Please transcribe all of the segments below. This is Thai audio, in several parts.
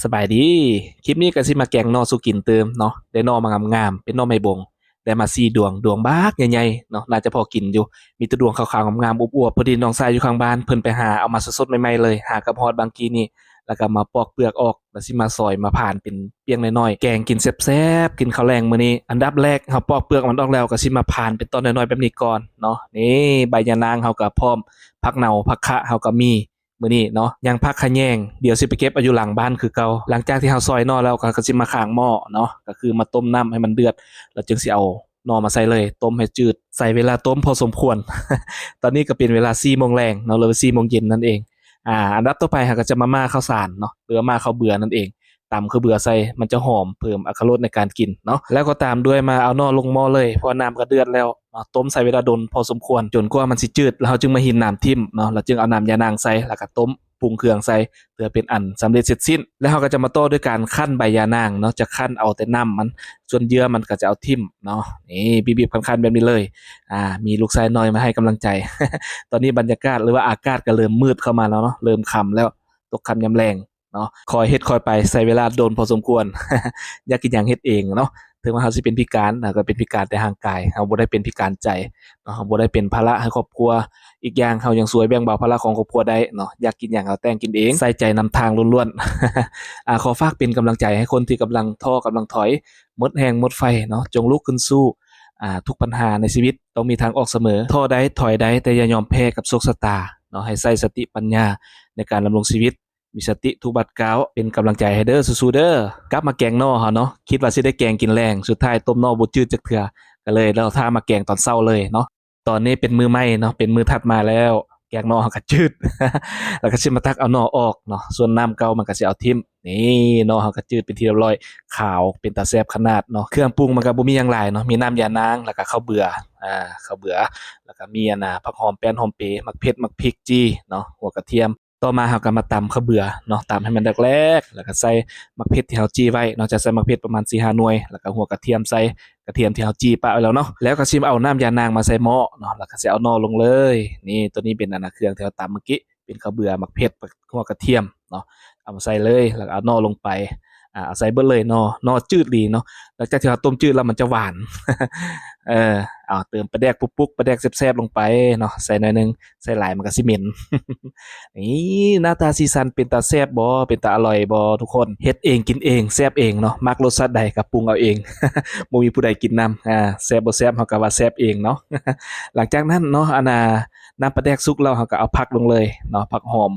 สบายดีคลิปนี้ก็สิมาแกงหน่อสุกินเติมเนาะได้หน่อมางามๆเป็นหน่อไม้บงได้มา4ดวงบากใหญ่ๆเนาะน่าจะพอกินอยู่มีแต่ดวงขาวๆงามๆอวบๆพอดีน้องชายอยู่ข้างบ้านเพิ่นไปหาเอามาสดๆใหม่ๆเลยหากับฮอดบางกีนี่แล้วก็มาปอกเปลือกออกแล้วสิมาซอยมาผ่านเป็นเปียงน้อยๆแกงกินแซ่บๆกินข้าวแลงมื้อนี้อันดับแรกเฮาปอกเปลือกมันออกแล้วก็สิมาผ่านเป็นตอนน้อยๆแบบนี้ก่อนเนาะนี่ใบยะนางเฮาก็พร้อมผักเน่าผักคะเฮาก็มีมื้อนี้เนาะยังพักขะแยงเดี๋ยวสิไปเก็บเอาอยู่หลังบ้านคือเก่าหลังจากที่เฮาซอยหน่อแล้วก็สิมาข้างหม้อเนาะก็คือมาต้มน้ำให้มันเดือดแล้วจึงสิเอาหน่อมาใส่เลยต้มให้จืดใส่เวลาต้มพอสมควรตอนนี้ก็เป็นเวลา4โมงแรงเนาะหรือ4โมงเย็นนั่นเองอันดับต่อไปก็จะมาม่าข้าวสารเนาะหรือมาข้าวเบื่อนั่นเองตำข้าวเบื่อใส่มันจะหอมเพิ่มอรรถรสในการกินเนาะแล้วก็ตามด้วยมาเอาหน่อลงหม้อเลยเพราะน้ำก็เดือดแล้วต้มใส่เวลาดนพอสมควรจนกว่ามันสิจืดแล้วเราจึงมาหินน้ำทิ่มเนาะแล้วจึงเอาน้ำยานางใส่แล้วก็ต้มปรุงเครื่องใส่เพื่อเป็นอันสำเร็จเสร็จสิ้นแล้วเราก็จะมาโต้ด้วยการคั่นใบยานางเนาะจะคั่นเอาแต่น้ำมันส่วนเยื่อมันก็จะเอาทิ่มเนาะนี่บีบๆคั้นๆแบบนี้เลยมีลูกชายน้อยมาให้กำลังใจ ตอนนี้บรรยากาศหรือว่าอากาศก็เริ่มมืดเข้ามาแล้วเนาะเริ่มค่ำแล้วตกค่ำยามแลงเนาะคอยเฮ็ดคอยไปใส่เวลาโดนพอสมควร อยากกินหยังเฮ็ดเองเนาะถึงว่าเราสิเป็นพิการก็เป็นพิการแต่ร่างกายเราบ่ได้เป็นพิการใจเนาะเราบ่ได้เป็นภาระให้ครอบครัวอีกอย่างเรายังช่วยแบ่งเบาภาระของครอบครัวได้เนาะอยากกินหยังเราแต่งกินเองใส่ใจนำทางล้วนๆ ขอฝากเป็นกำลังใจให้คนที่กำลังท้อกำลังถอยหมดแรงหมดไฟเนาะจงลุกขึ้นสู้ทุกปัญหาในชีวิตต้องมีทางออกเสมอท้อได้ถอยได้แต่อย่ายอมแพ้กับโชคชะตาเนาะให้ใช้สติปัญญาในการดำรงชีวิตมีสติทุกบัดก้าวเป็นกำลังใจให้เด้อสู้ๆเด้อกลับมาแกงหน่อเฮาเนาะคิดว่าสิได้แกงกินแรงสุดท้ายต้มหน่อบ่จืดจักเทื่อก็เลยเราท่ามาแกงตอนเช้าเลยเนาะตอนนี้เป็นมื้อใหม่เนาะเป็นมื้อถัดมาแล้วแกงหน่อเฮาก็จืดแล้วก็สิมาตักเอาหน่อออกเนาะส่วนน้ำเก่ามันก็สิเอาทิ่มนี่หน่อเฮาก็จืดเป็นที่เรียบร้อยขาวเป็นตาแซ่บขนาดเนาะเครื่องปรุงมันก็บ่มีหยังหลายเนาะมีน้ำยานางแล้วก็ข้าวเบื่อข้าวเบื่อแล้วก็มีผักหอมแป้นหอมเปมักเผ็ดมักพริกจี้เนาะหัวกระเทียมต่อมาเราก็มาตำข้าวเบื่อเนาะตำให้มันแรกๆแล้วก็ใส่มักเผ็ดที่เราจี้ไว้เนาะจะใส่มักเผ็ดประมาณ4-5หน่วยแล้วก็หัวกระเทียมใส่กระเทียมที่เราจี้ปะไว้แล้วเนาะแล้วก็สิมาเอาน้ำยานางมาใส่หม้อเนาะแล้วก็สิเอาหน่อลงเลยนี่ตัวนี้เป็นเครื่องที่เราตำเมื่อกี้เป็นข้าวเบื่อมักเผ็ดหัวกระเทียมเนาะเอามาใส่เลยแล้วก็เอาหน่อลงไปเอาใส่เบิดเลยหน่อจืดดีเนาะหลังจากที่เราต้มจืดแล้วมันจะหวานเออเอาเติมปลาแดกปุ๊กๆปลาแดกแซ่บๆลงไปเนาะใส่หน่อยนึงใส่หลายมันก็สิเหม็น นี่หน้าตาสีสันเป็นตาแซ่บบ่เป็นตาอร่อยบ่ทุกคนเฮ็ดเองกินเองแซ่บเองเนาะมักรสชาติใดก็ปรุงเอาเองบ่มีผู้ใดกินนำแซ่บบ่แซ่บเฮาก็ว่าแซ่บเองเนาะหลังจากนั้นเนาะน้ำปลาแดกสุกแล้วเฮาก็เอาผักลงเลยเนาะผักหอม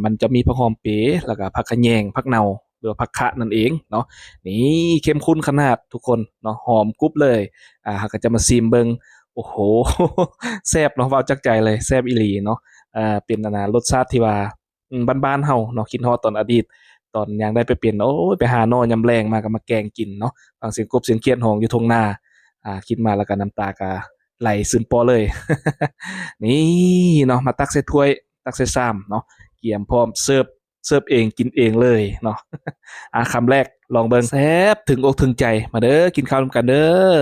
มันจะมีผักหอมเป๋แล้วก็ผักขะแยงผักเน่าหรือว่าผักคะนั่นเองเนาะนี่เข้มข้นขนาดทุกคนเนาะหอมกรุบเลยเราก็จะมาซิมเบิ่งโอ้โฮแซ่บเนาะเว้าจากใจเลยแซ่บอีหลีเนาะ เป็นรสชาติที่ว่าบ้านๆเฮาเนาะคิดฮอดตอนอดีตตอนยังได้ไปเป็นโอ้ยไปหาหน่อยามแลงมาก็มาแกงกินเนาะฟังเสียงกบเสียงเขียดร้องอยู่ทุ่งนาคิดมาแล้วก็น้ำตาก็ไหลซึมปอเลยนี่เนาะมาตักใส่ถ้วยตักใส่ชามเนาะเกียมพร้อมเสิร์ฟเองกินเองเลยเนาะคำแรกลองเบิ่งแซ่บถึงอกถึงใจมาเด้อกินข้าวนำกันเด้อ